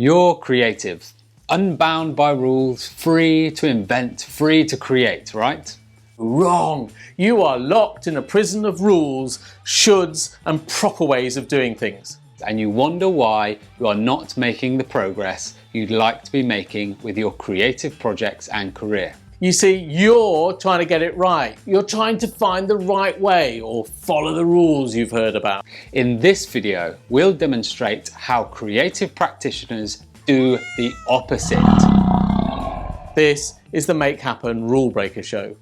You're creative, unbound by rules, free to invent, free to create, right? Wrong. You are locked in a prison of rules, shoulds, and proper ways of doing things. And you wonder why you are not making the progress you'd like to be making with your creative projects and career. You see, you're trying to get it right. You're trying to find the right way or follow the rules you've heard about. In this video, we'll demonstrate how creative practitioners do the opposite. This is the Make Happen Rule Breaker Show.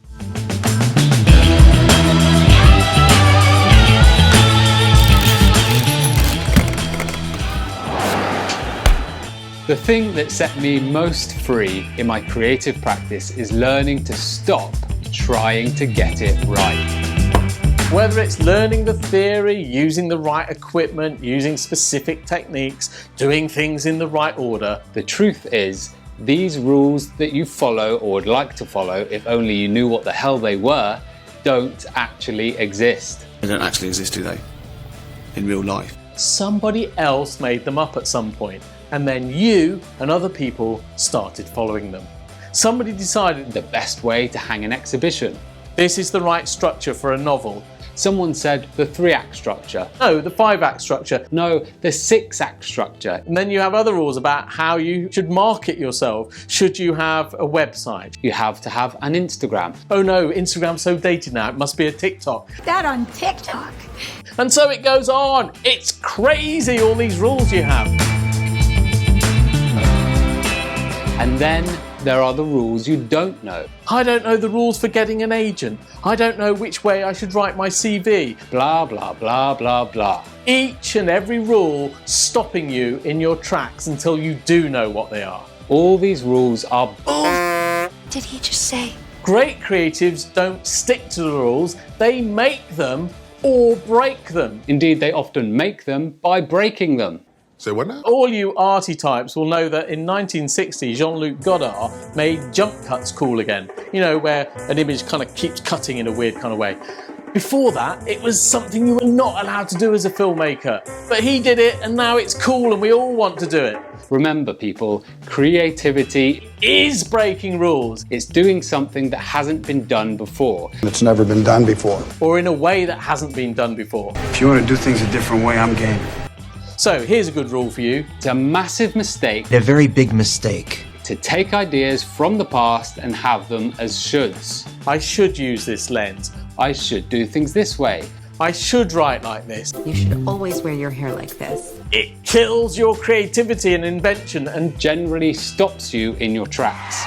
The thing that set me most free in my creative practice is learning to stop trying to get it right. Whether it's learning the theory, using the right equipment, using specific techniques, doing things in the right order, the truth is, these rules that you follow or would like to follow, if only you knew what the hell they were, don't actually exist. They don't actually exist, do they? In real life. Somebody else made them up at some point, and then you and other people started following them. Somebody decided The best way to hang an exhibition. this is the right structure for a novel. Someone said the 3-act structure. No, the 5-act structure. No, the 6-act structure. And then you have other rules about how you should market yourself. Should you have a website? You have to have an Instagram. Oh no, Instagram's so dated now, it must be a TikTok. That on TikTok. And so it goes on. It's crazy, all these rules you have. And then there are the rules you don't know. I don't know the rules for getting an agent. I don't know which way I should write my CV. Blah, blah, blah, blah, blah. Each and every rule stopping you in your tracks until you do know what they are. All these rules are Did he just say? Great creatives don't stick to the rules, they make them or break them. Indeed, they often make them by breaking them. Say what now? All you arty types will know that in 1960, Jean-Luc Godard made jump cuts cool again. You know, where an image kind of keeps cutting in a weird kind of way. Before that, it was something you were not allowed to do as a filmmaker. But he did it, and now it's cool, and we all want to do it. Remember, people, creativity Is breaking rules, is doing something that hasn't been done before. It's never been done before. or in a way that hasn't been done before. If you want to do things a different way, I'm game. So here's a good rule for you. It's a massive mistake A very big mistake. to take ideas from the past and have them as shoulds. I should use this lens. I should do things this way. I should write like this. You should always wear your hair like this. It kills your creativity and invention, and Generally stops you in your tracks.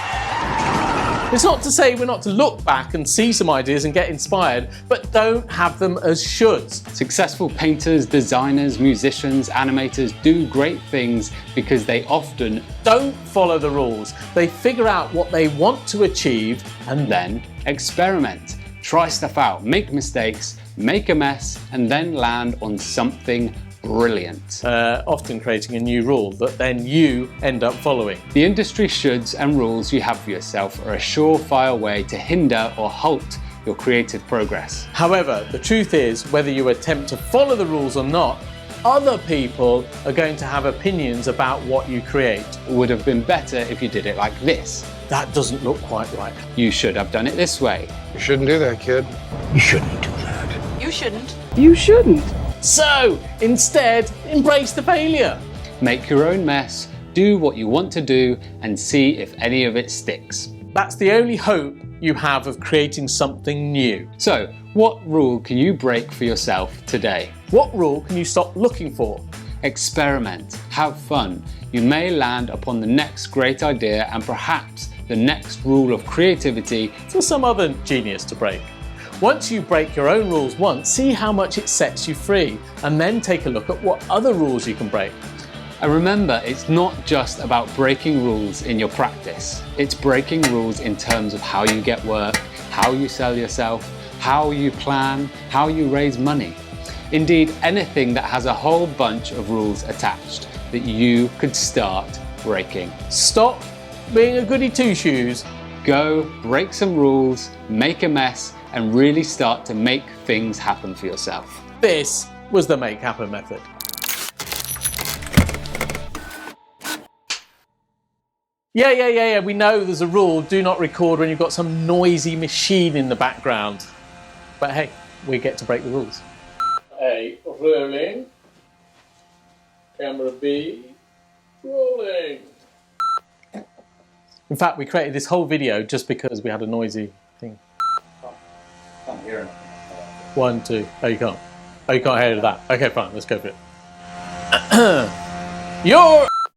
it's not to say we're not to look back and see some ideas and get inspired, but don't have them as shoulds. Successful painters, designers, musicians, animators do great things because they often Don't follow the rules. They figure out what they want to achieve and then experiment. Try stuff out, make mistakes, make a mess, and then land on something brilliant. often creating a new rule that then you end up following. The industry shoulds and rules you have for yourself are a surefire way to hinder or halt your creative progress. However, the truth is, whether you attempt to follow the rules or not, other people are going to have opinions about what you create. It would have been better if you did it like this. That doesn't look quite right. You should have done it this way. You shouldn't do that, kid. You shouldn't do that. You shouldn't. You shouldn't. So, instead, embrace the failure. Make your own mess, do what you want to do, and see if any of it sticks. That's the only hope you have of creating something new. So, what rule can you break for yourself today? What rule can you stop looking for? Experiment, have fun. You may land upon the next great idea and perhaps the next rule of creativity. For some other genius to break. Once you break your own rules once, see how much it sets you free, and then take a look at what other rules you can break. And remember, it's not just about breaking rules in your practice. It's breaking rules in terms of how you get work, how you sell yourself, how you plan, how you raise money. Indeed, anything that has a whole bunch of rules attached that you could start breaking. Stop being a goody two-shoes. Go, break some rules, make a mess, and really start to make things happen for yourself. This was the Make Happen method. Yeah. We know there's a rule. Do not record when you've got some noisy machine in the background. But hey, we get to break the rules. A, rolling. Camera B, rolling. In fact, we created this whole video just because we had a noisy thing. Can't hear anything. 1, 2. Oh, you can't. Oh, you can't hear that. Okay, fine. Let's go for it. You're